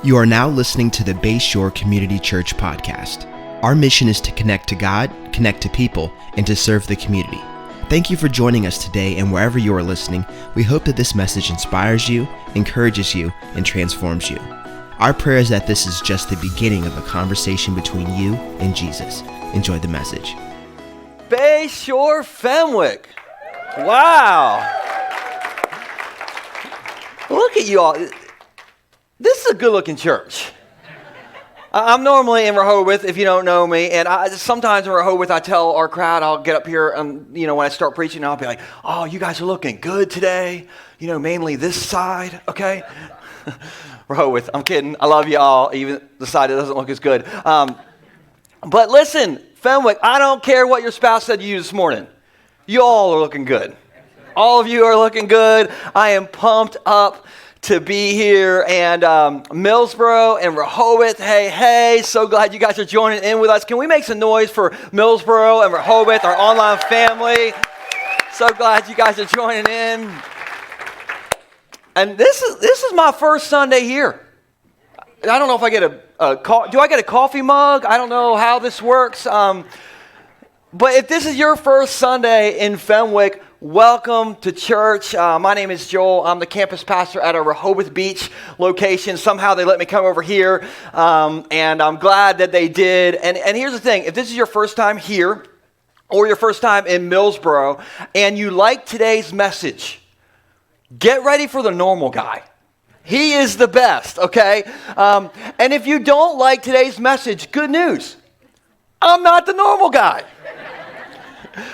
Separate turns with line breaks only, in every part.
You are now listening to the Bayshore Community Church podcast. Our mission is to connect to God, connect to people, and to serve the community. Thank you for joining us today, and wherever you are listening, we hope that this message inspires you, encourages you, and transforms you. Our prayer is that this is just the beginning of a conversation between you and Jesus. Enjoy the message.
Bayshore Fenwick. Wow. Look at you all. This is a good-looking church. I'm normally in Rehoboth, if you don't know me, and sometimes in Rehoboth I tell our crowd, I'll get up here and, when I start preaching, I'll be like, oh, you guys are looking good today, mainly this side, okay? Rehoboth, I'm kidding. I love you all, even the side that doesn't look as good. But listen, Fenwick, I don't care what your spouse said to you this morning. You all are looking good. All of you are looking good. I am pumped up to be here, and Millsboro and Rehoboth, hey, so glad you guys are joining in with us. Can we make some noise for Millsboro and Rehoboth, our online family? So glad you guys are joining in. And this is my first Sunday here. I don't know if I get do I get a coffee mug? I don't know how this works. But if this is your first Sunday in Fenwick, welcome to church. My name is Joel. I'm the campus pastor at our Rehoboth Beach location. Somehow they let me come over here, and I'm glad that they did. And here's the thing. If this is your first time here or your first time in Millsboro and you like today's message, get ready for the normal guy. He is the best, okay? And if you don't like today's message, good news. I'm not the normal guy.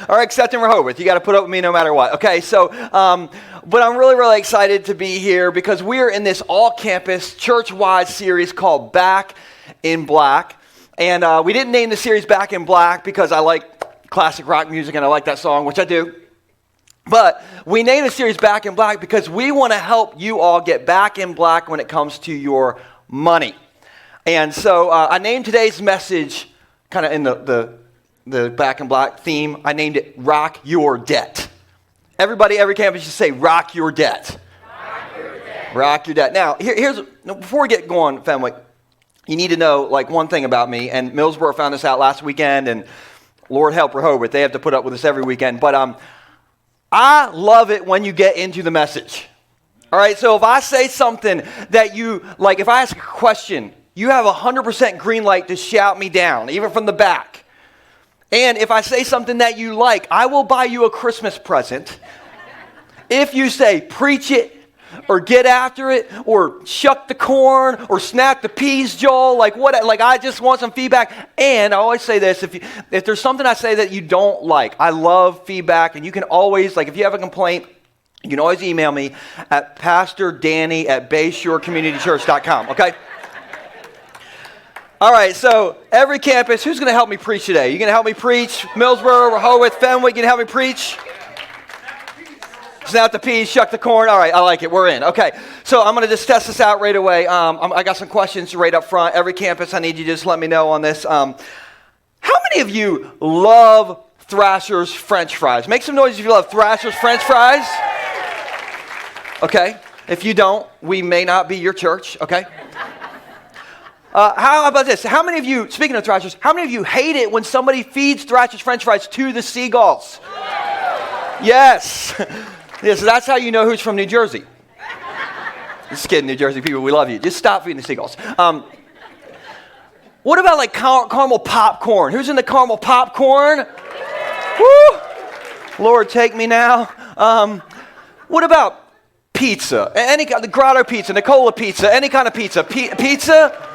All right, except in Rehoboth. You got to put up with me no matter what. Okay, so, but I'm really excited to be here because we are in this all-campus, church-wide series called Back in Black. And we didn't name the series Back in Black because I like classic rock music and I like that song, which I do. But we named the series Back in Black because we want to help you all get back in black when it comes to your money. And so I named today's message kind of in the Back in Black theme. I named it Rock Your Debt. Everybody, every campus should say Rock Your Debt. Rock your debt. Rock your debt. Now, before we get going, Fenwick, you need to know one thing about me. And Millsboro found this out last weekend, and Lord help Rehoboth, they have to put up with this every weekend. But I love it when you get into the message. All right, so if I say something that you, if I ask a question, you have 100% green light to shout me down, even from the back. And if I say something that you like, I will buy you a Christmas present. If you say, preach it, or get after it, or shuck the corn, or snap the peas, Joel, I just want some feedback. And I always say this, if there's something I say that you don't like, I love feedback, and you can always, if you have a complaint, you can always email me at pastordanny@bayshorecommunitychurch.com, okay? All right, so every campus, who's going to help me preach today? You going to help me preach? Millsboro, Rehoboth, Fenwick, you going to help me preach? Snap the peas, shuck the corn. All right, I like it. We're in. Okay, so I'm going to just test this out right away. I got some questions right up front. Every campus, I need you to just let me know on this. How many of you love Thrasher's French fries? Make some noise if you love Thrasher's French fries. Okay, if you don't, we may not be your church, okay? How about this? How many of you, speaking of Thrashers, how many of you hate it when somebody feeds Thrasher's French fries to the seagulls? Yes. Yeah, so that's how you know who's from New Jersey. Just kidding, New Jersey people, we love you. Just stop feeding the seagulls. What about caramel popcorn? Who's in the caramel popcorn? Woo! Lord, take me now. What about pizza? Any kind, the grotto pizza, Nicola pizza, any kind of pizza. Pizza?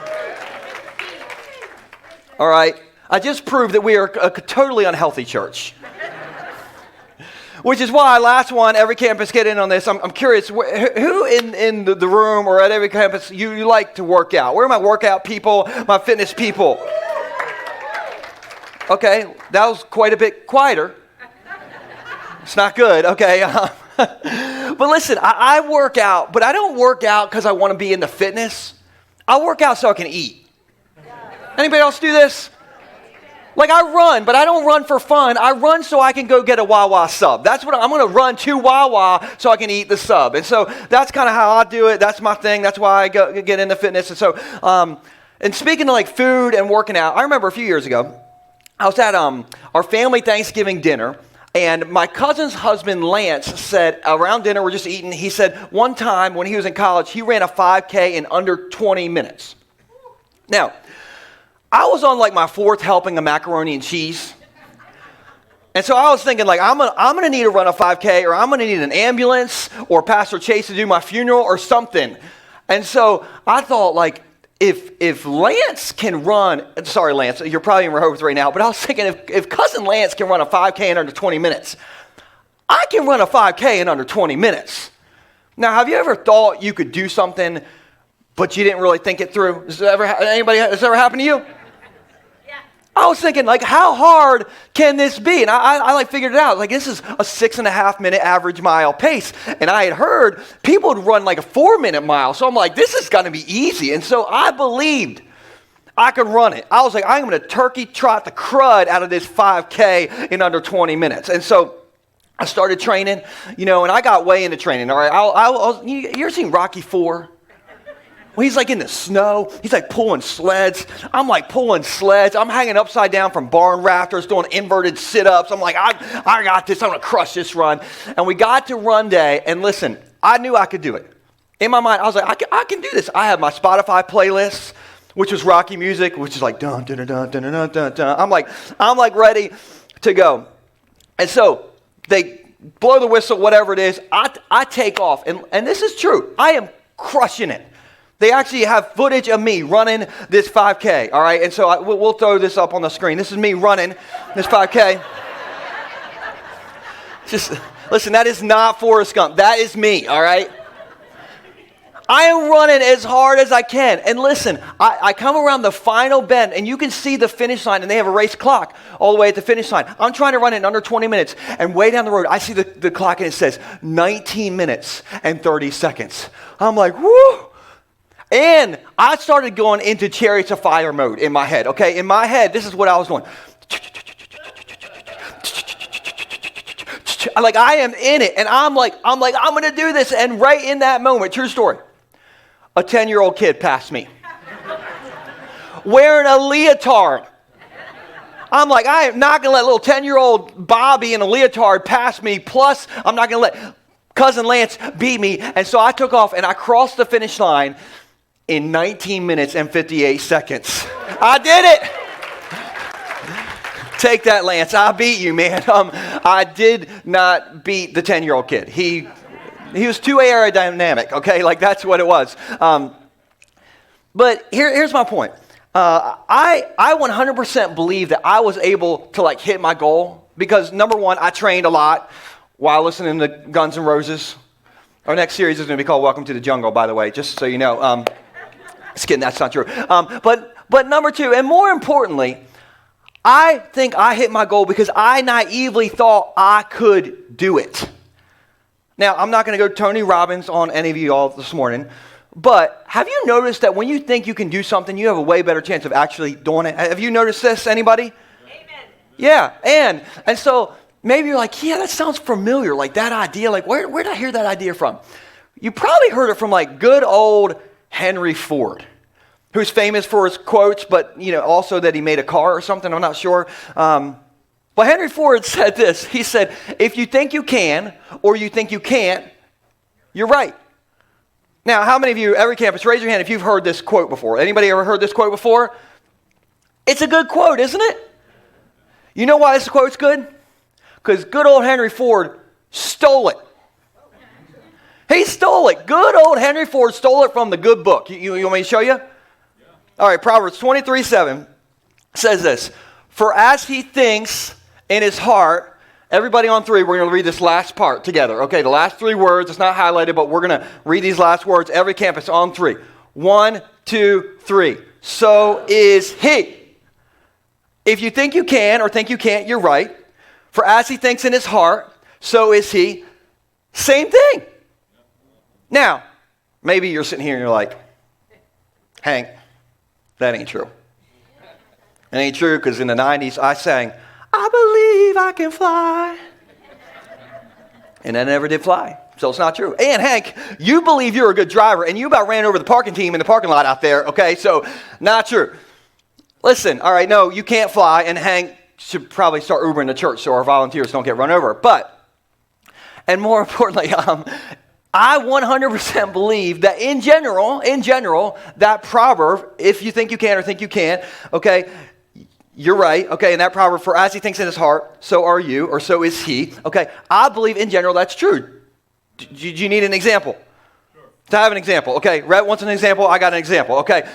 All right, I just proved that we are a totally unhealthy church. Which is why, last one, every campus get in on this. I'm curious, who in the room or at every campus you like to work out? Where are my workout people, my fitness people? Okay, that was quite a bit quieter. It's not good, okay. But listen, I work out, but I don't work out because I want to be into fitness. I work out so I can eat. Anybody else do this? Like I run, but I don't run for fun. I run so I can go get a Wawa sub. That's what I'm going to run to Wawa so I can eat the sub. And so that's kind of how I do it. That's my thing. That's why I get into fitness. And so, and speaking of like food and working out, I remember a few years ago, I was at our family Thanksgiving dinner. And my cousin's husband, Lance, said around dinner, we're just eating. He said one time when he was in college, he ran a 5K in under 20 minutes. Now, I was on like my fourth helping of macaroni and cheese. And so I was thinking like, I'm gonna need to run a 5K, or I'm gonna need an ambulance or Pastor Chase to do my funeral or something. And so I thought like, if Lance can run, sorry Lance, you're probably in Rehoboth right now, but I was thinking if cousin Lance can run a 5K in under 20 minutes, I can run a 5K in under 20 minutes. Now, have you ever thought you could do something, but you didn't really think it through? Has this ever happened to you? I was thinking, like, how hard can this be? And I like figured it out. Like, this is a 6.5 minute average mile pace. And I had heard people would run like a 4-minute mile. So I'm like, this is going to be easy. And so I believed I could run it. I was like, I'm going to turkey trot the crud out of this 5K in under 20 minutes. And so I started training, and I got way into training. All right, you ever seen Rocky IV? Well, he's like in the snow. He's like pulling sleds. I'm like pulling sleds. I'm hanging upside down from barn rafters, doing inverted sit-ups. I'm like, I got this. I'm going to crush this run. And we got to run day. And listen, I knew I could do it. In my mind, I was like, I can do this. I have my Spotify playlist, which was Rocky music, which is like dun dun dun dun dun dun dun dun. I'm like ready to go. And so they blow the whistle, whatever it is. I take off. And this is true. I am crushing it. They actually have footage of me running this 5K, all right? And so we'll throw this up on the screen. This is me running this 5K. Just, listen, that is not Forrest Gump. That is me, all right? I am running as hard as I can. And listen, I come around the final bend, and you can see the finish line, and they have a race clock all the way at the finish line. I'm trying to run it in under 20 minutes, and way down the road, I see the clock, and it says 19 minutes and 30 seconds. I'm like, whoo! And I started going into Chariots of Fire mode in my head, okay? In my head, this is what I was doing. Like, I am in it, and I'm going to do this. And right in that moment, true story, a 10-year-old kid passed me wearing a leotard. I'm like, I am not going to let little 10-year-old Bobby in a leotard pass me. Plus, I'm not going to let cousin Lance beat me. And so I took off, and I crossed the finish line in 19 minutes and 58 seconds. I did it. Take that, Lance. I beat you, man. I did not beat the 10-year-old kid. He was too aerodynamic, okay? Like, that's what it was. But here's my point. I 100% believe that I was able to, like, hit my goal because, number one, I trained a lot while listening to Guns N' Roses. Our next series is going to be called Welcome to the Jungle, by the way, just so you know. Just kidding, that's not true. But number two, and more importantly, I think I hit my goal because I naively thought I could do it. Now, I'm not going to go Tony Robbins on any of you all this morning, but have you noticed that when you think you can do something, you have a way better chance of actually doing it? Have you noticed this, anybody? Amen. Yeah, and so maybe you're like, yeah, that sounds familiar, like that idea, like where did I hear that idea from? You probably heard it from like good old Henry Ford, who's famous for his quotes, but also that he made a car or something, I'm not sure. But Henry Ford said this. He said, if you think you can or you think you can't, you're right. Now, how many of you, every campus, raise your hand if you've heard this quote before. Anybody ever heard this quote before? It's a good quote, isn't it? You know why this quote's good? Because good old Henry Ford stole it. He stole it. Good old Henry Ford stole it from the good book. You want me to show you? Yeah. All right, Proverbs 23:7 says this. For as he thinks in his heart, everybody on three, we're going to read this last part together. Okay, the last three words, it's not highlighted, but we're going to read these last words, every campus on three. 1, 2, 3. So is he. If you think you can or think you can't, you're right. For as he thinks in his heart, so is he. Same thing. Now, maybe you're sitting here and you're like, Hank, that ain't true. It ain't true, because in the 90s, I sang, I believe I can fly. And I never did fly. So it's not true. And Hank, you believe you're a good driver, and you about ran over the parking team in the parking lot out there, okay? So not true. Listen, all right, no, you can't fly, and Hank should probably start Ubering to church so our volunteers don't get run over. But, and more importantly, I 100% believe that in general, that proverb, if you think you can or think you can't, okay, you're right, okay, and that proverb, for as he thinks in his heart, so are you, or so is he, okay, I believe in general that's true. Do you need an example? Sure. To have an example, okay, Rhett wants an example, I got an example, okay.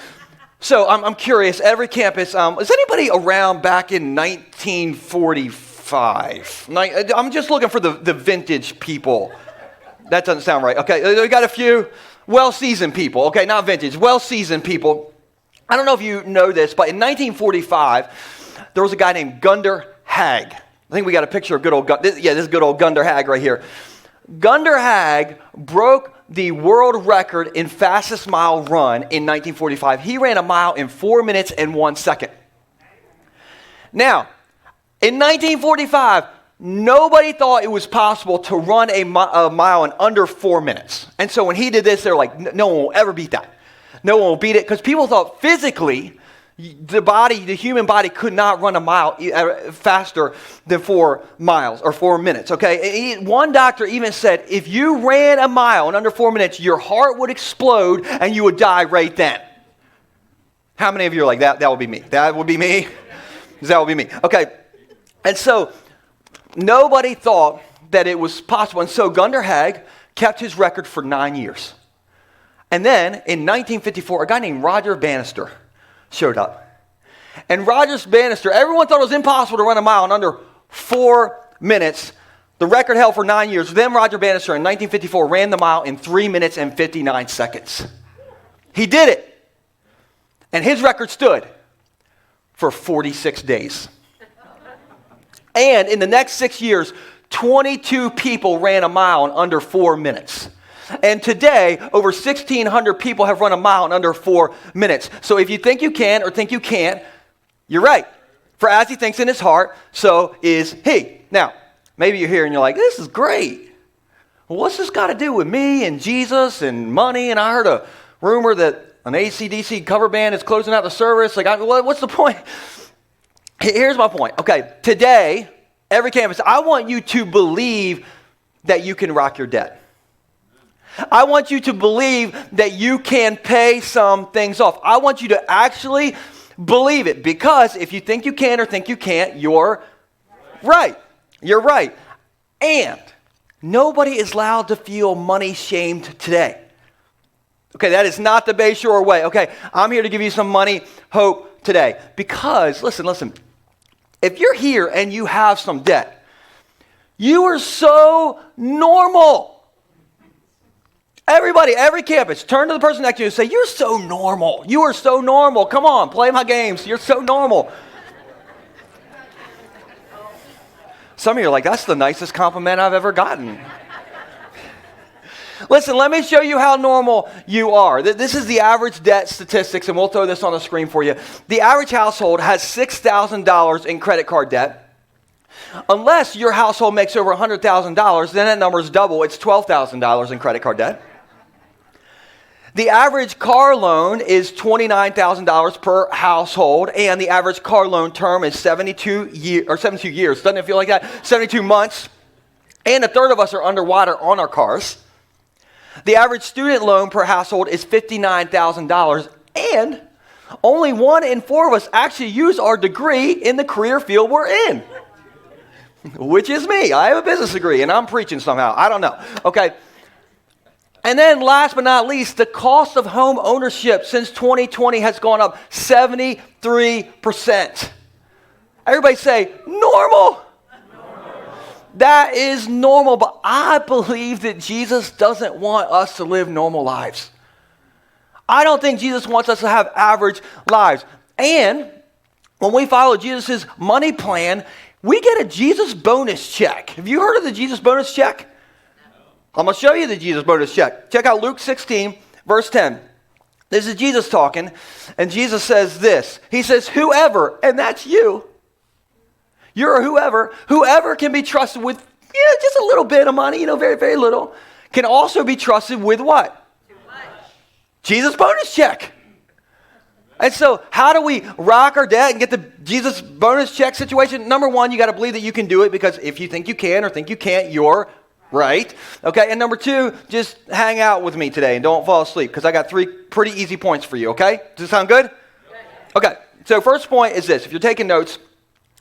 So I'm curious, every campus, is anybody around back in 1945? I'm just looking for the vintage people. That doesn't sound right, okay, we got a few well-seasoned people, okay, not vintage, well-seasoned people. I don't know if you know this, but in 1945, there was a guy named Gunder Hag. I think we got a picture of this is good old Gunder Hag right here. Gunder Hag broke the world record in fastest mile run in 1945. He ran a mile in 4 minutes and 1 second. Now, in 1945, nobody thought it was possible to run a mile in under 4 minutes. And so when he did this, they're like, no one will ever beat that. No one will beat it, because people thought physically the human body could not run a mile faster than 4 miles or 4 minutes, okay? One doctor even said, if you ran a mile in under 4 minutes, your heart would explode and you would die right then. How many of you are like that? That would be me. That would be me. That would be me. Okay. And so nobody thought that it was possible. And so Gunder Hag kept his record for 9 years. And then in 1954, a guy named Roger Bannister showed up. And Roger Bannister, everyone thought it was impossible to run a mile in under 4 minutes. The record held for 9 years. Then Roger Bannister in 1954 ran the mile in 3 minutes and 59 seconds. He did it. And his record stood for 46 days. And in the next 6 years, 22 people ran a mile in under 4 minutes. And today, over 1,600 people have run a mile in under 4 minutes. So if you think you can or think you can't, you're right. For as he thinks in his heart, so is he. Now, maybe you're here and you're like, this is great. Well, what's this got to do with me and Jesus and money? And I heard a rumor that an AC/DC cover band is closing out the service. Like, what's the point? Here's my point. Okay, today, every campus, I want you to believe that you can rock your debt. I want you to believe that you can pay some things off. I want you to actually believe it, because if you think you can or think you can't, you're right. You're right. And nobody is allowed to feel money shamed today. Okay, that is not the Bayshore way. Okay, I'm here to give you some money hope today. Because, listen, if you're here and you have some debt, you are so normal. Everybody, every campus, turn to the person next to you and say, you're so normal. You are so normal. Come on, play my games. You're so normal. Some of you are like, that's the nicest compliment I've ever gotten. Listen, let me show you how normal you are. This is the average debt statistics, and we'll throw this on the screen for you. The average household has $6,000 in credit card debt. Unless your household makes over $100,000, then that number is double. It's $12,000 in credit card debt. The average car loan is $29,000 per household, and the average car loan term is 72 years. Doesn't it feel like that? 72 months. And a third of us are underwater on our cars. The average student loan per household is $59,000, and only 1 in 4 of us actually use our degree in the career field we're in, which is me. I have a business degree, and I'm preaching somehow. I don't know. Okay. And then last but not least, the cost of home ownership since 2020 has gone up 73%. Everybody say, normal. That is normal, but I believe that Jesus doesn't want us to live normal lives. I don't think Jesus wants us to have average lives. And when we follow Jesus' money plan, we get a Jesus bonus check. Have you heard of the Jesus bonus check? I'm going to show you the Jesus bonus check. Check out Luke 16, verse 10. This is Jesus talking, and Jesus says this. He says, whoever, and that's you. You're a whoever can be trusted with just a little bit of money, very, very little, can also be trusted with what? Too much. Jesus' bonus check. And so how do we rock our debt and get the Jesus bonus check situation? Number one, you got to believe that you can do it, because if you think you can or think you can't, you're right. Okay, and number two, just hang out with me today and don't fall asleep, because I got 3 pretty easy points for you, okay? Does this sound good? Okay, so first point is this. If you're taking notes,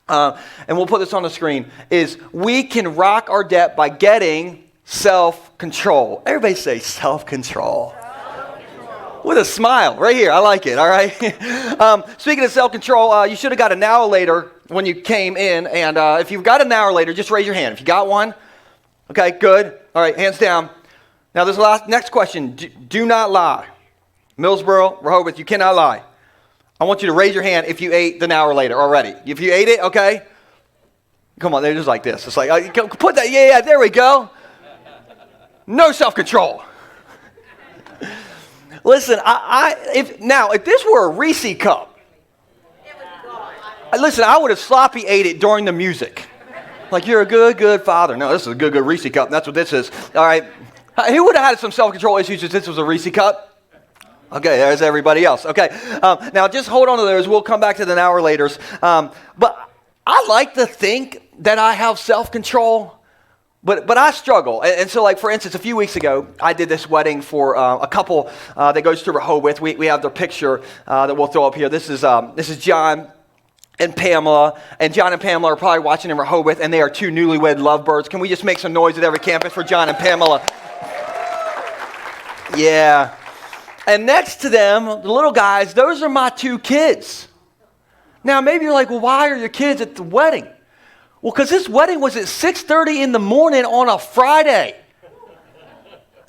and we'll put this on the screen, is we can rock our debt by getting self-control. Everybody say self-control. With a smile right here. I like it, all right? Speaking of self-control, you should have got an now or later when you came in, and if you've got an now or later, just raise your hand. If you got one, okay, good. All right, hands down. Now, this next question, do not lie. Millsboro, Rehoboth, you cannot lie. I want you to raise your hand if you ate the now or later already. If you ate it, okay? Come on, they're just like this. It's like, put that, yeah, there we go. No self-control. Listen, if this were a Reese cup, listen, I would have sloppy ate it during the music. Like, you're a good father. No, this is a good Reese cup. That's what this is. All right. Who would have had some self-control issues if this was a Reese cup? Okay, there's everybody else. Okay. Now, just hold on to those. We'll come back to the now or laters. But I like to think that I have self-control, but I struggle. And so, like, for instance, a few weeks ago, I did this wedding for a couple that goes to Rehoboth. We have their picture that we'll throw up here. This is John and Pamela, and John and Pamela are probably watching in Rehoboth, and they are 2 newlywed lovebirds. Can we just make some noise at every campus for John and Pamela? Yeah. And next to them, the little guys, those are my 2 kids. Now, maybe you're like, well, why are your kids at the wedding? Well, because this wedding was at 6:30 in the morning on a Friday.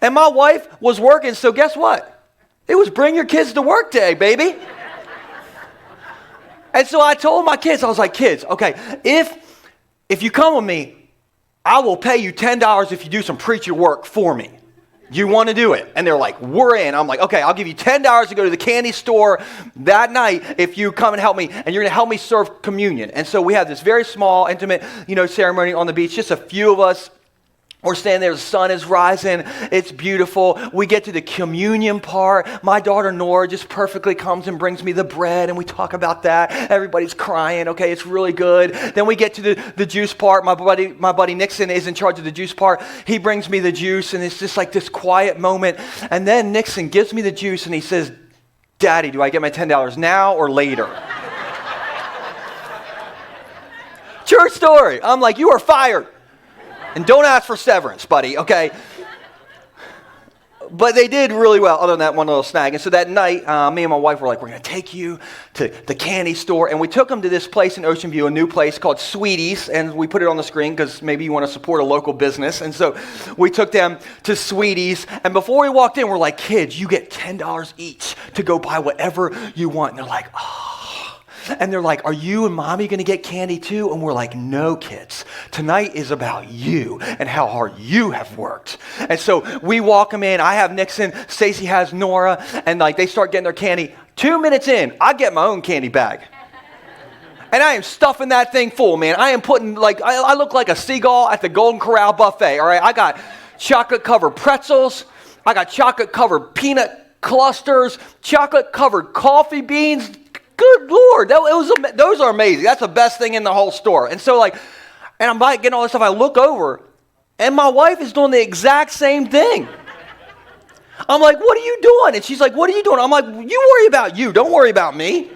And my wife was working, so guess what? It was bring your kids to work day, baby. And so I told my kids, I was like, kids, okay, if you come with me, I will pay you $10 if you do some preacher work for me. You want to do it? And they're like, we're in. I'm like, okay, I'll give you $10 to go to the candy store that night if you come and help me, and you're going to help me serve communion. And so we have this very small, intimate, ceremony on the beach, just a few of us. We're standing there, the sun is rising, it's beautiful. We get to the communion part. My daughter Nora just perfectly comes and brings me the bread, and we talk about that. Everybody's crying, okay, it's really good. Then we get to the juice part. My buddy Nixon is in charge of the juice part. He brings me the juice, and it's just like this quiet moment. And then Nixon gives me the juice, and he says, Daddy, do I get my $10 now or later? True story. I'm like, you are fired. And don't ask for severance, buddy, okay? But they did really well, other than that one little snag. And so that night, me and my wife were like, we're going to take you to the candy store. And we took them to this place in Ocean View, a new place called Sweeties. And we put it on the screen because maybe you want to support a local business. And so we took them to Sweeties. And before we walked in, we're like, kids, you get $10 each to go buy whatever you want. And they're like, oh. And they're like, are you and mommy going to get candy too? And we're like, no, kids. Tonight is about you and how hard you have worked. And so we walk them in. I have Nixon. Stacy has Nora. And like they start getting their candy. 2 minutes in, I get my own candy bag. And I am stuffing that thing full, man. I am putting I look like a seagull at the Golden Corral buffet, all right? I got chocolate-covered pretzels. I got chocolate-covered peanut clusters. Chocolate-covered coffee beans. Good Lord, those are amazing. That's the best thing in the whole store. And so and I'm getting all this stuff. I look over, and my wife is doing the exact same thing. I'm like, what are you doing? And she's like, what are you doing? I'm like, you worry about you. Don't worry about me.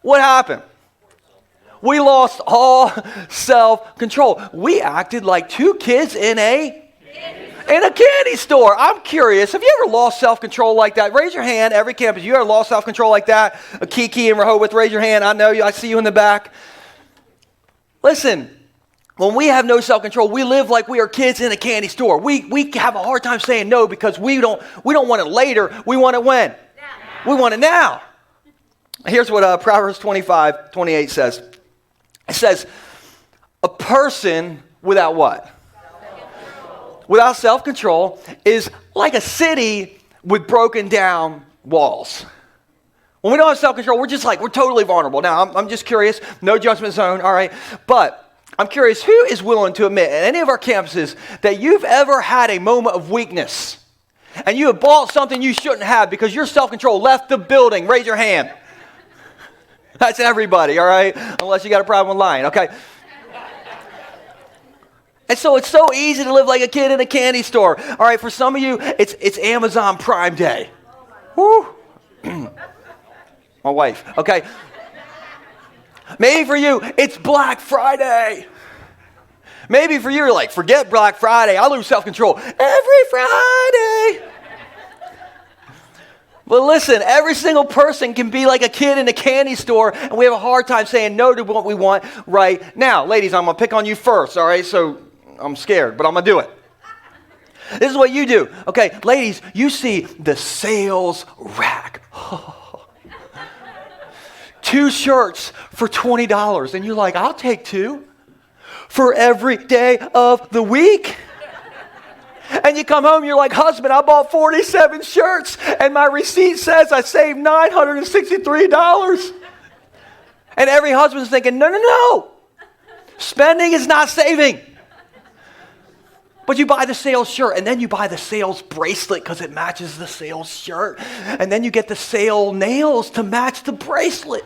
What happened? We lost all self-control. We acted like 2 kids in a candy store. I'm curious, have you ever lost self-control like that? Raise your hand, every campus. You ever lost self-control like that? A Kiki and Rehoboth, raise your hand. I know you. I see you in the back. Listen, when we have no self-control, we live like we are kids in a candy store. We have a hard time saying no because we don't want it later. We want it when? Now. We want it now. Here's what Proverbs 25:28 says. It says, a person without what? Without self-control is like a city with broken down walls. When we don't have self-control, we're totally vulnerable. Now, I'm just curious, no judgment zone, all right? But I'm curious, who is willing to admit at any of our campuses that you've ever had a moment of weakness and you have bought something you shouldn't have because your self-control left the building? Raise your hand. That's everybody, all right? Unless you got a problem with lying, okay? And so it's so easy to live like a kid in a candy store. All right, for some of you, it's Amazon Prime Day. Woo. My wife, okay? Maybe for you, it's Black Friday. Maybe for you, you're like, forget Black Friday. I lose self-control every Friday. But listen, every single person can be like a kid in a candy store, and we have a hard time saying no to what we want right now. Ladies, I'm going to pick on you first, all right? So I'm scared, but I'm going to do it. This is what you do. Okay, ladies, you see the sales rack. 2 shirts for $20, and you're like, I'll take 2 for every day of the week. And you come home, you're like, husband, I bought 47 shirts, and my receipt says I saved $963. And every husband's thinking, no. Spending is not saving. But you buy the sales shirt, and then you buy the sales bracelet because it matches the sales shirt. And then you get the sale nails to match the bracelet.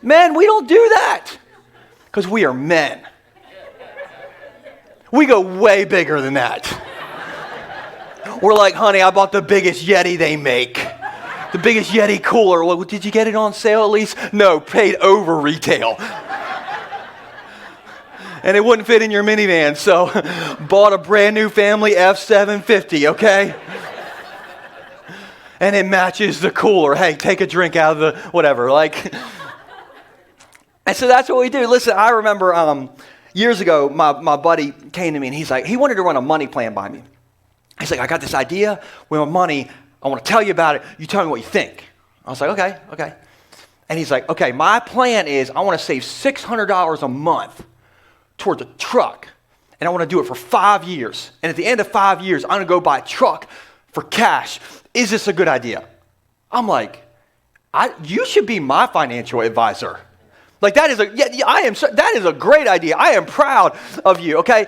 Men, we don't do that because we are men. We go way bigger than that. We're like, honey, I bought the biggest Yeti they make. The biggest Yeti cooler. Well, did you get it on sale at least? No, paid over retail. And it wouldn't fit in your minivan, so bought a brand new family F-750, okay? And it matches the cooler. Hey, take a drink out of the whatever, like. And so that's what we do. Listen, I remember years ago, my buddy came to me and he's like, he wanted to run a money plan by me. He's like, I got this idea with my money. I want to tell you about it. You tell me what you think. I was like, okay. And he's like, okay, my plan is I want to save $600 a month towards a truck. And I want to do it for 5 years. And at the end of 5 years, I'm going to go buy a truck for cash. Is this a good idea? I'm like, you should be my financial advisor. Like that is a great idea. I am proud of you, okay?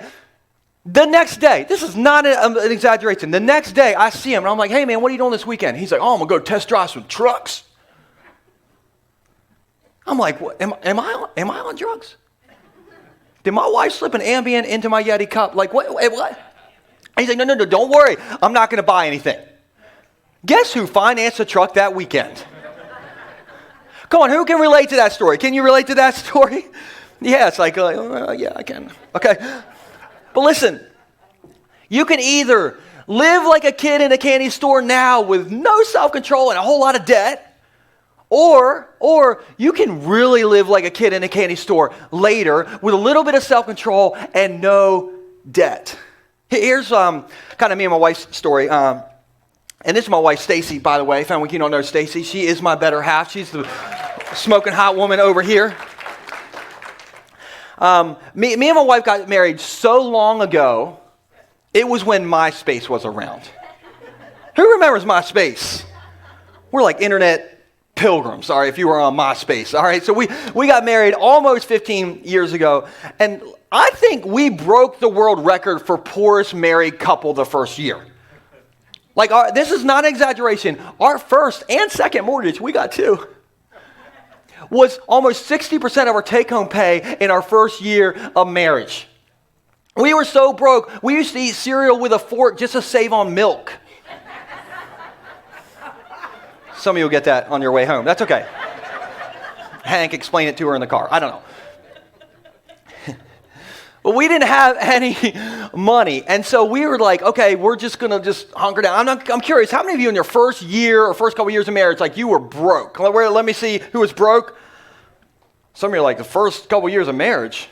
The next day, this is not an exaggeration. The next day, I see him, and I'm like, hey, man, what are you doing this weekend? He's like, I'm going to go test drive some trucks. I'm like, what? Am I on drugs? Did my wife slip an Ambien into my Yeti cup? Like, what? And he's like, no, don't worry. I'm not going to buy anything. Guess who financed a truck that weekend? Come on, who can relate to that story? Can you relate to that story? Yeah, it's like, yeah, I can. Okay. But listen, you can either live like a kid in a candy store now with no self-control and a whole lot of debt, or you can really live like a kid in a candy store later with a little bit of self-control and no debt. Here's kind of me and my wife's story. And this is my wife, Stacy, by the way. Fenwick, you don't know Stacy. She is my better half. She's the smoking hot woman over here. Me and my wife got married so long ago, it was when MySpace was around. Who remembers MySpace? We're like internet pilgrims, all right, if you were on MySpace, all right? So we got married almost 15 years ago, and I think we broke the world record for poorest married couple the first year. Like, this is not an exaggeration. Our first and second mortgage, we got 2, was almost 60% of our take-home pay in our first year of marriage. We were so broke, we used to eat cereal with a fork just to save on milk. Some of you will get that on your way home. That's okay. Hank, explain it to her in the car. I don't know. But we didn't have any money. And so we were like, okay, we're just going to just hunker down. I'm curious, how many of you in your first year or first couple years of marriage, like you were broke? Let me see who was broke. Some of you are like, the first couple years of marriage.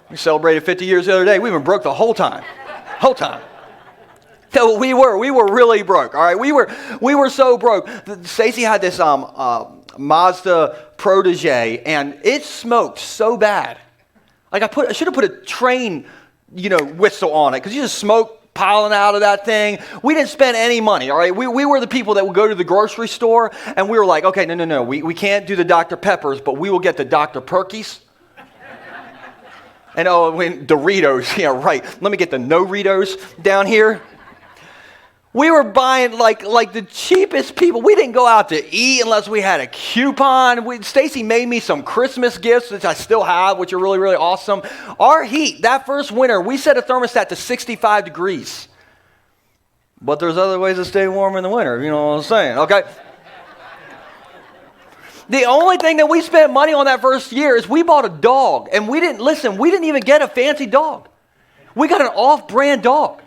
We celebrated 50 years the other day. We've been broke the whole time. So we were really broke, all right? We were so broke. Stacy had this Mazda Protege, and it smoked so bad. Like I should have put a train, whistle on it, because you just smoke piling out of that thing. We didn't spend any money, all right? We were the people that would go to the grocery store, and we were like, okay, no. We can't do the Dr. Peppers, but we will get the Dr. Perkies. And Doritos, yeah, right. Let me get the no-Ritos down here. We were buying like the cheapest people. We didn't go out to eat unless we had a coupon. Stacy made me some Christmas gifts, which I still have, which are really, really awesome. Our heat, that first winter, we set a thermostat to 65 degrees. But there's other ways to stay warm in the winter, you know what I'm saying, okay? The only thing that we spent money on that first year is we bought a dog. And we didn't even get a fancy dog. We got an off-brand dog.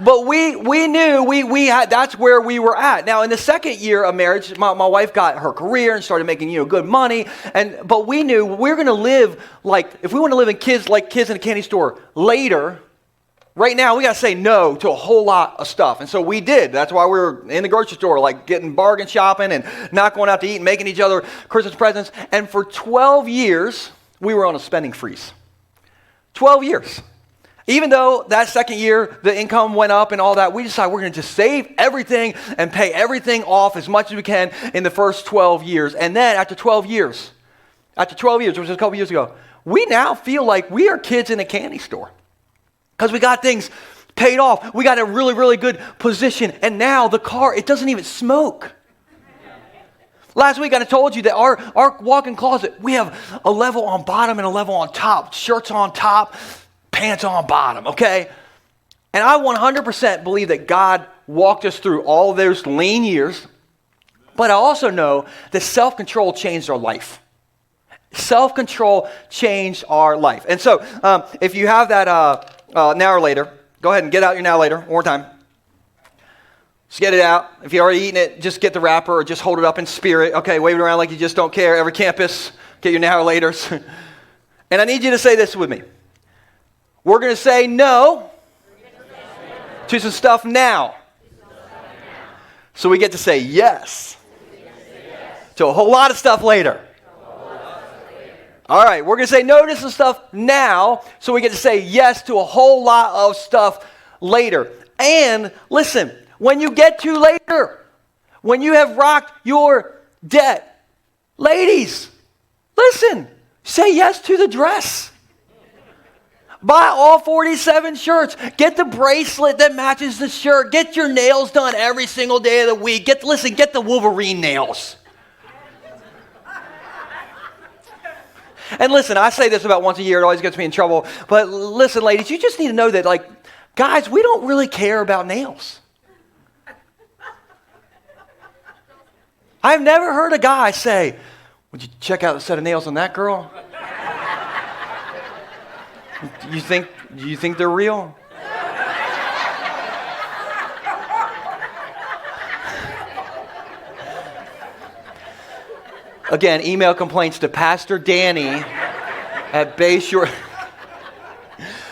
But we knew we had, that's where we were at. Now, in the second year of marriage, my wife got her career and started making good money. But we knew we're going to live if we want to live like kids in a candy store later. Right now, we got to say no to a whole lot of stuff. And so we did. That's why we were in the grocery store, getting bargain shopping and not going out to eat and making each other Christmas presents. And for 12 years, we were on a spending freeze. 12 years. Even though that second year, the income went up and all that, we decided we're going to just save everything and pay everything off as much as we can in the first 12 years. And then after 12 years, which was a couple years ago, we now feel like we are kids in a candy store. Because we got things paid off. We got a really, really good position. And now the car, it doesn't even smoke. Last week I told you that our walk-in closet, we have a level on bottom and a level on top. Shirts on top, pants on bottom, okay? And I 100% believe that God walked us through all those lean years. But I also know that self-control changed our life. Self-control changed our life. And so if you have that now or later, go ahead and get out your now later one more time. Just get it out. If you're already eating it, just get the wrapper or just hold it up in spirit. Okay, wave it around like you just don't care. Every campus, get your now or laters. And I need you to say this with me. We're going to say no to some stuff now. So we get to say yes to a whole lot of stuff later. All right, we're going to say no to some stuff now, so we get to say yes to a whole lot of stuff later. And listen, when you get to later, when you have rocked your debt, ladies, listen, say yes to the dress. Buy all 47 shirts. Get the bracelet that matches the shirt. Get your nails done every single day of the week. Get the Wolverine nails. And listen, I say this about once a year. It always gets me in trouble. But listen, ladies, you just need to know that, guys, we don't really care about nails. I've never heard a guy say, would you check out the set of nails on that girl? Do you think they're real? Again, email complaints to Pastor Danny at Bayshore.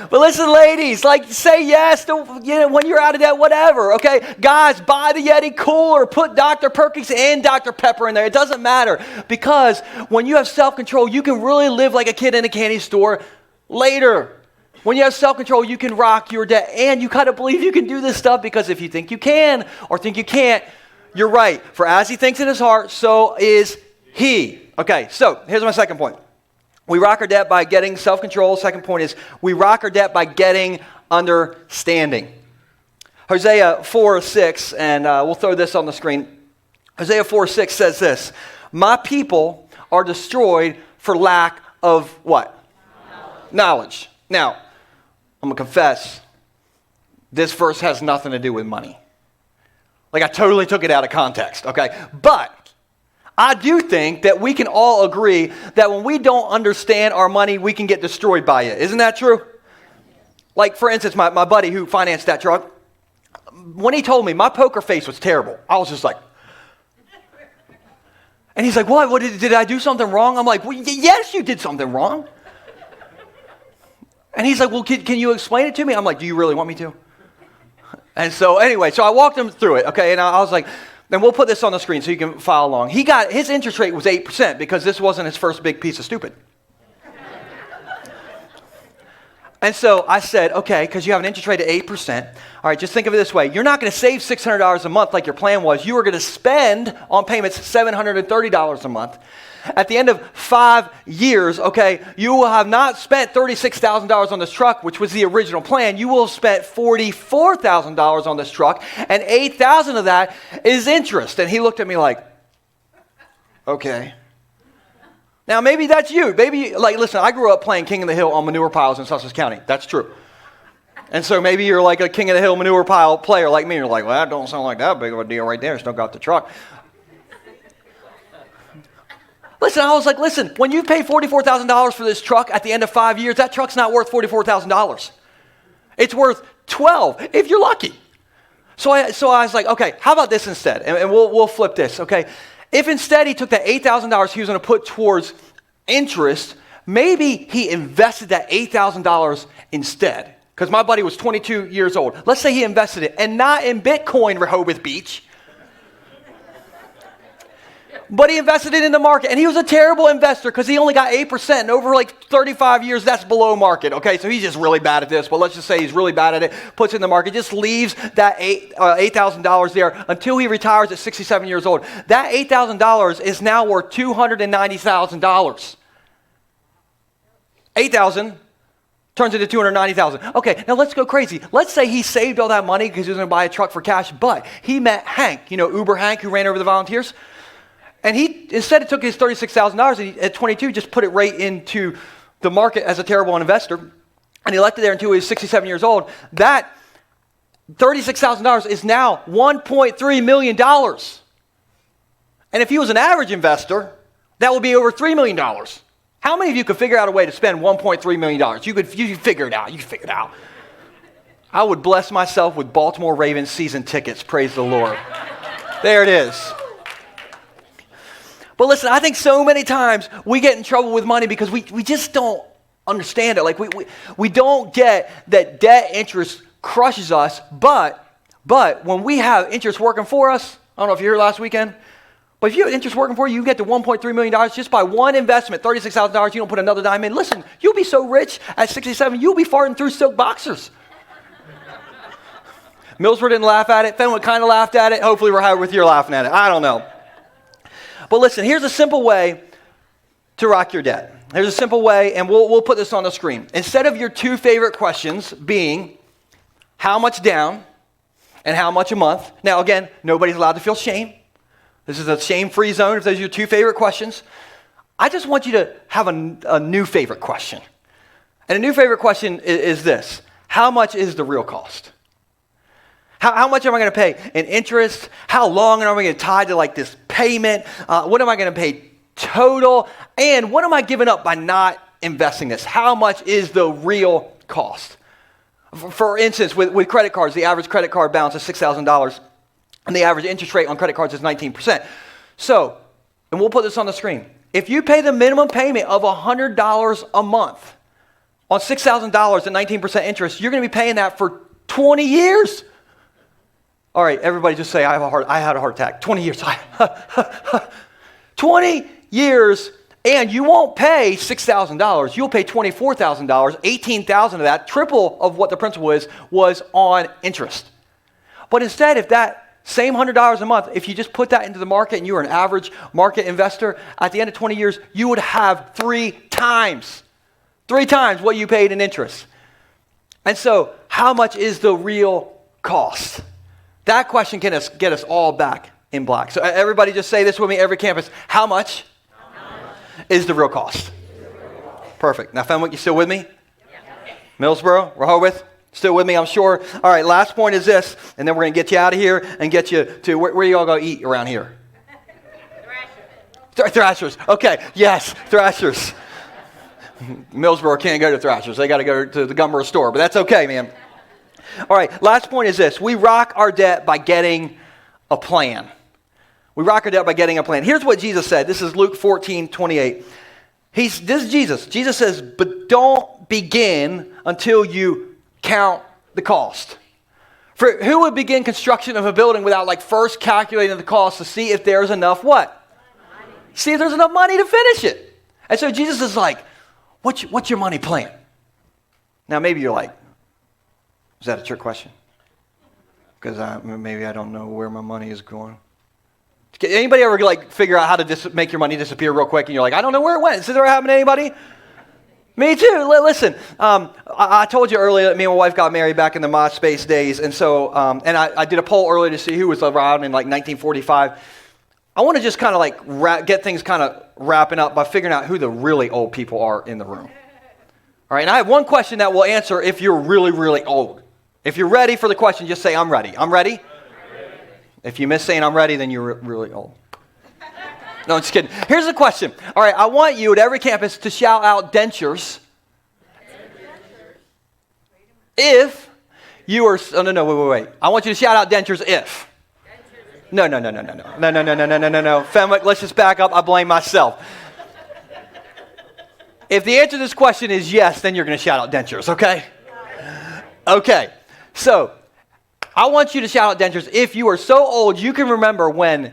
But listen, ladies, say yes to, when you're out of debt, whatever, okay? Guys, buy the Yeti cooler, put Dr. Perkins and Dr. Pepper in there. It doesn't matter, because when you have self-control, you can really live like a kid in a candy store later. When you have self-control, you can rock your debt, and you got to believe you can do this stuff, because if you think you can or think you can't, you're right. For as he thinks in his heart, so is he. Okay, so here's my second point. We rock our debt by getting self-control. Second point is we rock our debt by getting understanding. Hosea 4:6, and we'll throw this on the screen. Hosea 4:6 says this: my people are destroyed for lack of what? Knowledge. Now, I'm going to confess, this verse has nothing to do with money. I totally took it out of context, okay? But I do think that we can all agree that when we don't understand our money, we can get destroyed by it. Isn't that true? For instance, my buddy who financed that truck, when he told me, my poker face was terrible. I was just like, and he's like, what did I do something wrong? I'm like, well, yes, you did something wrong. And he's like, well, can you explain it to me? I'm like, do you really want me to? And so anyway, I walked him through it, okay? And I was like, and we'll put this on the screen so you can follow along. His interest rate was 8% because this wasn't his first big piece of stupid. And so I said, okay, because you have an interest rate of 8%. All right, just think of it this way. You're not going to save $600 a month like your plan was. You are going to spend on payments $730 a month. At the end of 5 years, okay, you will have not spent $36,000 on this truck, which was the original plan. You will have spent $44,000 on this truck, and $8,000 of that is interest. And he looked at me like, okay. Now, maybe that's you. Maybe, like, listen, I grew up playing King of the Hill on manure piles in Sussex County. That's true. And so maybe you're like a King of the Hill manure pile player like me. You're like, well, that don't sound like that big of a deal right there. Still got the truck. Listen, I was like, listen, when you pay $44,000 for this truck at the end of 5 years, that truck's not worth $44,000. It's worth $12,000 if you're lucky. So I was like, okay, how about this instead? And we'll flip this, okay? If instead he took that $8,000 he was going to put towards interest, maybe he invested that $8,000 instead. Because my buddy was 22 years old. Let's say he invested it, and not in Bitcoin, Rehoboth Beach. But he invested it in the market, and he was a terrible investor because he only got 8%, and over like 35 years, that's below market, okay? So he's just really bad at this, but let's just say he's really bad at it, puts it in the market, just leaves that $8,000 there until he retires at 67 years old. That $8,000 is now worth $290,000. 8,000 turns into $290,000. Okay, now let's go crazy. Let's say he saved all that money because he was going to buy a truck for cash, but he met Hank, you know, Uber Hank, who ran over the volunteers. And he, instead of took his $36,000 and at 22, just put it right into the market as a terrible investor. And he left it there until he was 67 years old. That $36,000 is now $1.3 million. And if he was an average investor, that would be over $3 million. How many of you could figure out a way to spend $1.3 million? You could figure it out. You could figure it out. I would bless myself with Baltimore Ravens season tickets. Praise the Lord. There it is. But listen, I think so many times we get in trouble with money because we just don't understand it. Like we don't get that debt interest crushes us, but when we have interest working for us, I don't know if you were here last weekend, but if you have interest working for you, you get to $1.3 million just by one investment, $36,000, you don't put another dime in. Listen, you'll be so rich at 67, you'll be farting through silk boxers. Millsboro didn't laugh at it. Fenwick kind of laughed at it. Hopefully Rehoboth, you're laughing at it. I don't know. But listen, here's a simple way to rock your debt. Here's a simple way, and we'll put this on the screen. Instead of your two favorite questions being how much down and how much a month. Now, again, nobody's allowed to feel shame. This is a shame-free zone if those are your two favorite questions. I just want you to have a new favorite question. And a new favorite question is this. How much is the real cost? How much am I going to pay in interest? How long am I going to tie to like this payment? What am I going to pay total? And what am I giving up by not investing this? How much is the real cost? For instance, with credit cards, the average credit card balance is $6,000, and the average interest rate on credit cards is 19%. So, and we'll put this on the screen. If you pay the minimum payment of $100 a month on $6,000 at 19% interest, you're going to be paying that for 20 years. All right, everybody just say, I had a heart attack. 20 years. 20 years, and you won't pay $6,000. You'll pay $24,000. $18,000 of that, triple of what the principal was on interest. But instead, if that same $100 a month, if you just put that into the market and you were an average market investor, at the end of 20 years, you would have three times what you paid in interest. And so, how much is the real cost? That question can get us all back in black. So everybody just say this with me, every campus. How much is the real cost? Perfect. Now, Fenwick, you still with me? Yeah. Millsboro, Rehoboth, still with me, I'm sure. All right, last point is this, and then we're going to get you out of here and get you to, where you all go eat around here? Thrashers. Okay, yes, Thrashers. Millsboro can't go to Thrashers. They got to go to the Gumboro store, but that's okay, man. All right, last point is this. We rock our debt by getting a plan. We rock our debt by getting a plan. Here's what Jesus said. This is Luke 14:28. This is Jesus. Jesus says, but don't begin until you count the cost. For who would begin construction of a building without first calculating the cost to see if there's enough what? Money. See if there's enough money to finish it. And so Jesus is like, what's your money plan? Now, maybe you're like, is that a trick question? Because maybe I don't know where my money is going. Anybody ever like figure out how to make your money disappear real quick and you're like, I don't know where it went? Has this ever happened to anybody? Me too. Listen, I told you earlier that me and my wife got married back in the MySpace days. And so, and I did a poll earlier to see who was around in like 1945. I want to just kind of like get things kind of wrapping up by figuring out who the really old people are in the room. All right, and I have one question that will answer if you're really, really old. If you're ready for the question, just say, I'm ready. I'm ready? If you miss saying I'm ready, then you're really old. No, I'm just kidding. Here's the question. All right, I want you at every campus to shout out dentures. If you are, oh, no, wait. I want you to shout out dentures if. No. Fenwick, let's just back up. I blame myself. If the answer to this question is yes, then you're going to shout out dentures, okay? Okay, so I want you to shout out dentures if you are so old you can remember when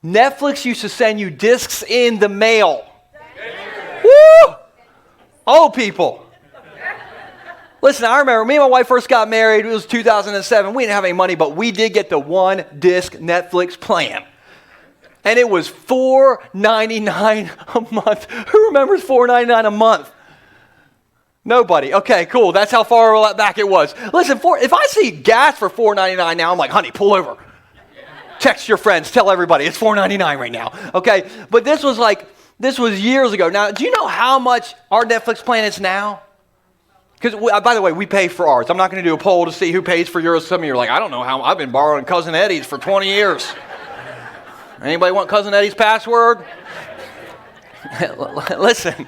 Netflix used to send you discs in the mail. Woo! Old people. Listen, I remember me and my wife first got married. It was 2007. We didn't have any money, but we did get the one disc Netflix plan. And it was $4.99 a month. Who remembers $4.99 a month? Nobody. Okay, cool. That's how far back it was. Listen, if I see gas for $4.99 now, I'm like, honey, pull over. Text your friends. Tell everybody it's $4.99 right now. Okay, but this was years ago. Now, do you know how much our Netflix plan is now? Because, by the way, we pay for ours. I'm not going to do a poll to see who pays for yours. Some of you are like, I don't know how. I've been borrowing Cousin Eddie's for 20 years. Anybody want Cousin Eddie's password? Listen.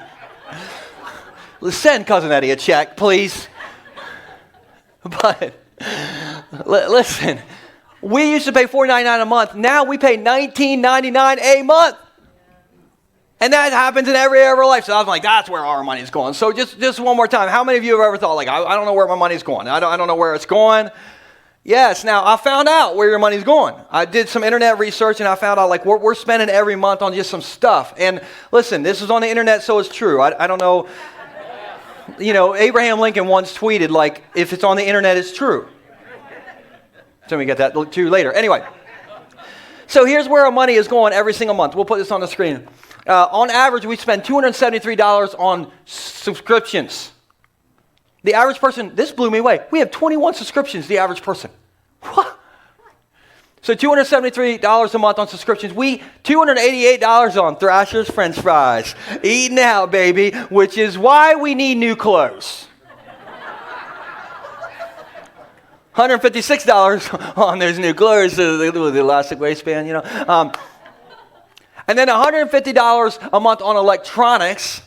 Send Cousin Eddie a check, please. But, listen. We used to pay $4.99 a month. Now we pay $19.99 a month. And that happens in every area of our life. So I was like, that's where our money's going. So just one more time. How many of you have ever thought, like, I don't know where my money's going. I don't know where it's going. Yes, now I found out where your money's going. I did some internet research and I found out like we're spending every month on just some stuff. And listen, this is on the internet, so it's true. I don't know. You know, Abraham Lincoln once tweeted, like, if it's on the internet, it's true. So we get that to later. Anyway, so here's where our money is going every single month. We'll put this on the screen. On average, we spend $273 on subscriptions. The average person, this blew me away. We have 21 subscriptions, the average person. What? So $273 a month on subscriptions. $288 on Thrasher's French fries. Eating out, baby, which is why we need new clothes. $156 on those new clothes with the elastic waistband, you know. And then $150 a month on electronics.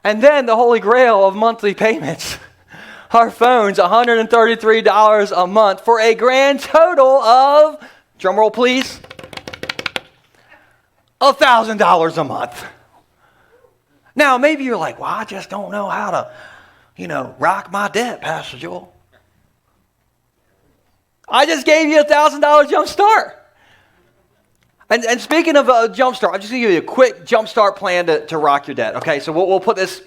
And then the holy grail of monthly payments. Our phones, $133 a month for a grand total of, drumroll please, $1,000 a month. Now, maybe you're like, well, I just don't know how to, rock my debt, Pastor Joel. I just gave you $1,000 jump start. And speaking of a jump start, I'm just going to give you a quick jump start plan to rock your debt. Okay, so we'll put this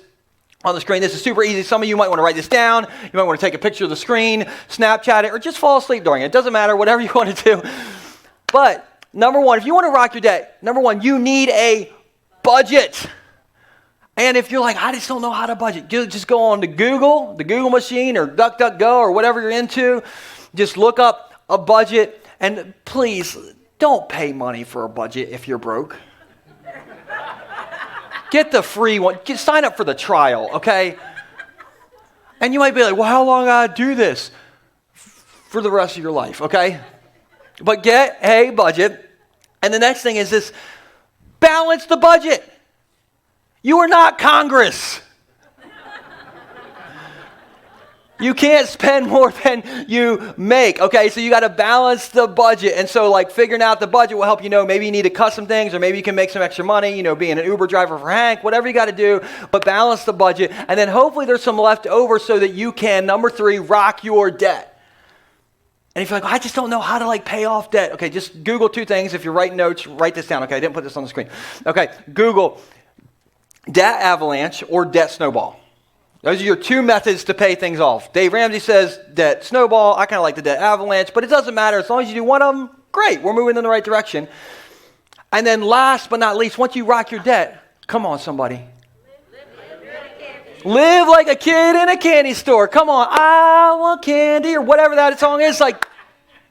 on the screen. This is super easy. Some of you might want to write this down. You might want to take a picture of the screen, Snapchat it, or just fall asleep during it. It doesn't matter, whatever you want to do. But number one, if you want to rock your debt, number one, you need a budget. And if you're like, I just don't know how to budget, just go on to Google, the Google machine, or DuckDuckGo, or whatever you're into. Just look up a budget, and please don't pay money for a budget if you're broke. Get the free one. Sign up for the trial, okay? And you might be like, well, how long I do this? For the rest of your life, okay? But get a budget. And the next thing is this, balance the budget. You are not Congress. You can't spend more than you make, okay? So you got to balance the budget. And so, like, figuring out the budget will help you know maybe you need to cut some things or maybe you can make some extra money, being an Uber driver for Hank, whatever you got to do, but balance the budget. And then hopefully there's some left over so that you can, number 3, rock your debt. And if you're like, I just don't know how to, pay off debt. Okay, just Google 2 things. If you're writing notes, write this down. Okay, I didn't put this on the screen. Okay, Google debt avalanche or debt snowball. Those are your two methods to pay things off. Dave Ramsey says debt snowball. I kind of like the debt avalanche, but it doesn't matter. As long as you do one of them, great. We're moving in the right direction. And then last but not least, once you rock your debt, come on, somebody. Live like a kid in a candy store. Come on, I want candy, or whatever that song is. Like,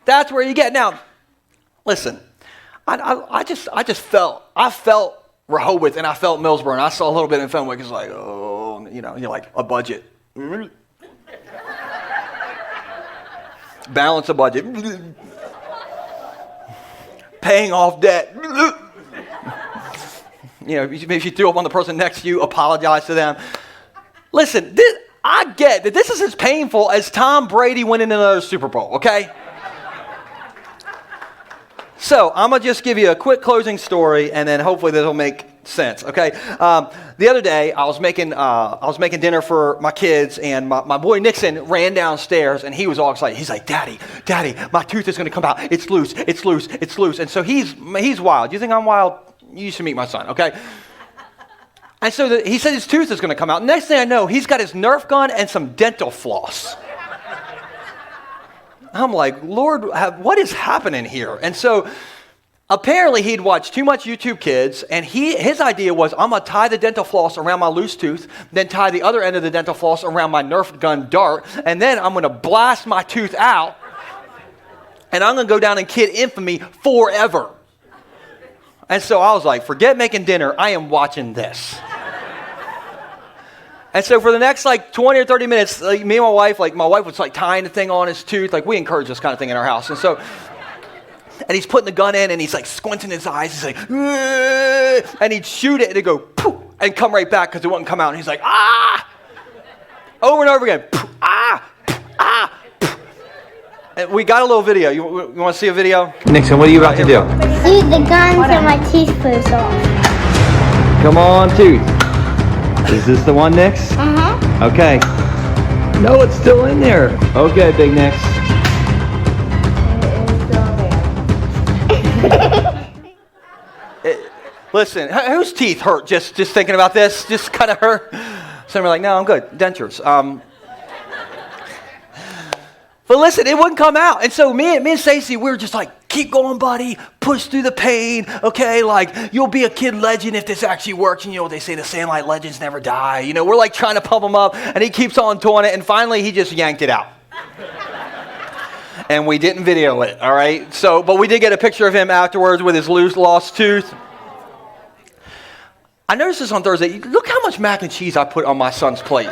that's where you get. Now, listen, I just felt Rehoboth, and I felt Millsboro, and I saw a little bit in Fenwick. It's like, oh, you're like a budget. Balance a budget. Paying off debt. Maybe you threw up on the person next to you, apologize to them. Listen, I get that this is as painful as Tom Brady winning another Super Bowl, okay? So I'm going to just give you a quick closing story, and then hopefully this will make sense, okay? The other day, I was making dinner for my kids, and my boy Nixon ran downstairs, and he was all excited. He's like, Daddy, my tooth is going to come out. It's loose. And so he's wild. You think I'm wild? You should meet my son, okay? And so he said his tooth is going to come out. Next thing I know, he's got his Nerf gun and some dental floss. I'm like, Lord, what is happening here? And so apparently he'd watched too much YouTube Kids, and his idea was, I'm going to tie the dental floss around my loose tooth, then tie the other end of the dental floss around my Nerf gun dart, and then I'm going to blast my tooth out, and I'm going to go down in kid infamy forever. And so I was like, forget making dinner. I am watching this. And so for the next 20 or 30 minutes, me and my wife was tying the thing on his tooth. We encourage this kind of thing in our house. And so, and he's putting the gun in, and he's squinting his eyes. He's like, "Ugh," and he'd shoot it, and it'd go poof, and come right back because it wouldn't come out. And he's like, ah, over and over again, poof, ah, poof, ah. Poof. And we got a little video. You want to see a video? Nixon, what are you about to do?
Use the gun so my teeth falls off.
Come on, tooth. Is this the one, Nix?
Uh-huh.
Okay. No, it's still in there. Okay, Big Nix. Listen, whose teeth hurt just thinking about this? Just kind of hurt? Some are like, no, I'm good. Dentures. But listen, it wouldn't come out. And so me and Stacey, we were just like, keep going, buddy. Push through the pain, okay? You'll be a kid legend if this actually works. And what they say, the Sandlot legends never die. We're trying to pump him up, and he keeps on doing it. And finally, he just yanked it out. And we didn't video it, all right? But we did get a picture of him afterwards with his lost tooth. I noticed this on Thursday. Look how much mac and cheese I put on my son's plate.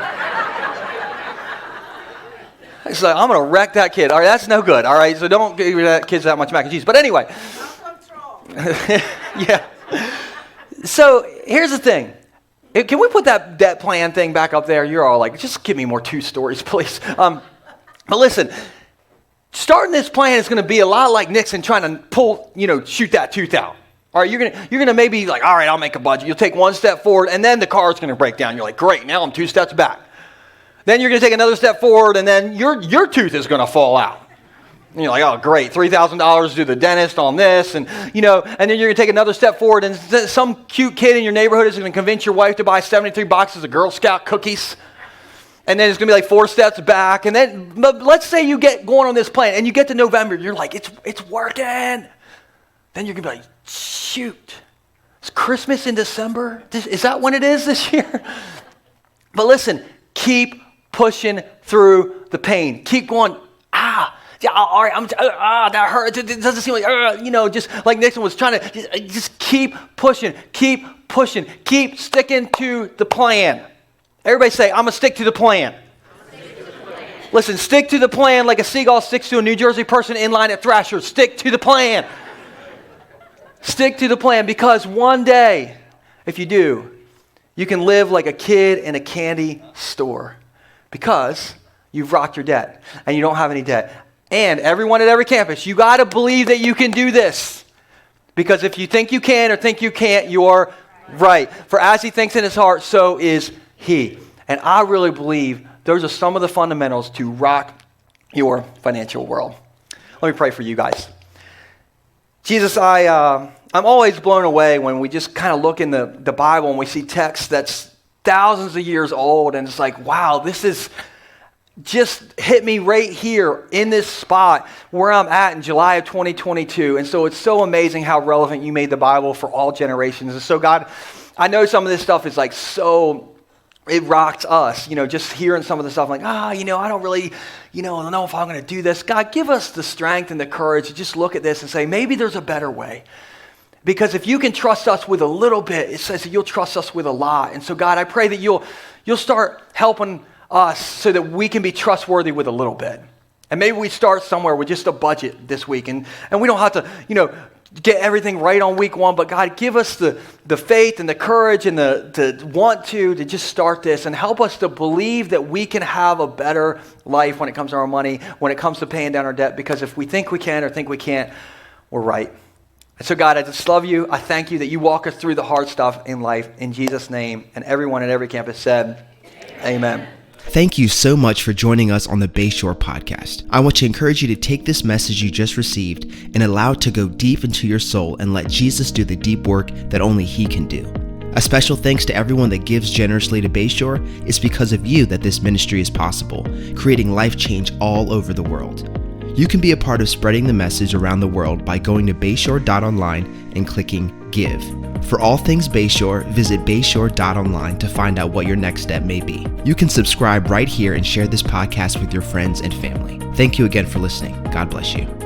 It's like, I'm going to wreck that kid. All right, that's no good. All right, so don't give that kids that much mac and cheese. But anyway. Yeah. So here's the thing. Can we put that debt plan thing back up there? You're all like, just give me more two stories, please. But listen, starting this plan is going to be a lot like Nixon trying to shoot that tooth out. All right, you're gonna maybe all right, I'll make a budget. You'll take one step forward, and then the car's going to break down. You're like, great, now I'm 2 steps back. Then you're going to take another step forward, and then your tooth is going to fall out. And you're like, oh, great, $3,000 to do the dentist on this, and then you're going to take another step forward, and some cute kid in your neighborhood is going to convince your wife to buy 73 boxes of Girl Scout cookies, and then it's going to be 4 steps back, and then let's say you get going on this plan, and you get to November, you're like, it's working. Then you're going to be like, shoot, it's Christmas in December? Is that when it is this year? But listen, keep pushing through the pain. Keep going, yeah, all right, that hurts. It doesn't seem like, just like Nixon was trying to, just keep pushing, keep sticking to the plan. Everybody say, I'm going to stick to the plan. Listen, stick to the plan like a seagull sticks to a New Jersey person in line at Thrasher. Stick to the plan. Stick to the plan, because one day, if you do, you can live like a kid in a candy store, because you've rocked your debt and you don't have any debt. And everyone at every campus, you got to believe that you can do this, because if you think you can or think you can't, you're right. For as he thinks in his heart, so is he. And I really believe those are some of the fundamentals to rock your financial world. Let me pray for you guys. Jesus, I'm always blown away when we just kind of look in the Bible and we see text that's thousands of years old, and it's like, wow, this is just hit me right here in this spot where I'm at in July of 2022. And so it's so amazing how relevant you made the Bible for all generations. And so God, I know some of this stuff is like so, it rocked us, just hearing some of the stuff like, I don't really, know if I'm going to do this. God, give us the strength and the courage to just look at this and say, maybe there's a better way. Because if you can trust us with a little bit, it says that you'll trust us with a lot. And so God, I pray that you'll start helping us so that we can be trustworthy with a little bit. And maybe we start somewhere with just a budget this week. And we don't have to, get everything right on week one. But God, give us the faith and the courage and the want to just start this and help us to believe that we can have a better life when it comes to our money, when it comes to paying down our debt. Because if we think we can or think we can't, we're right. And so God, I just love you. I thank you that you walk us through the hard stuff in life. In Jesus' name. And everyone at every campus said, Amen.
Thank you so much for joining us on the Bayshore podcast. I want to encourage you to take this message you just received and allow it to go deep into your soul and let Jesus do the deep work that only He can do. A special thanks to everyone that gives generously to Bayshore. It's because of you that this ministry is possible, creating life change all over the world. You can be a part of spreading the message around the world by going to bayshore.online and clicking Give. For all things Bayshore, visit bayshore.online to find out what your next step may be. You can subscribe right here and share this podcast with your friends and family. Thank you again for listening. God bless you.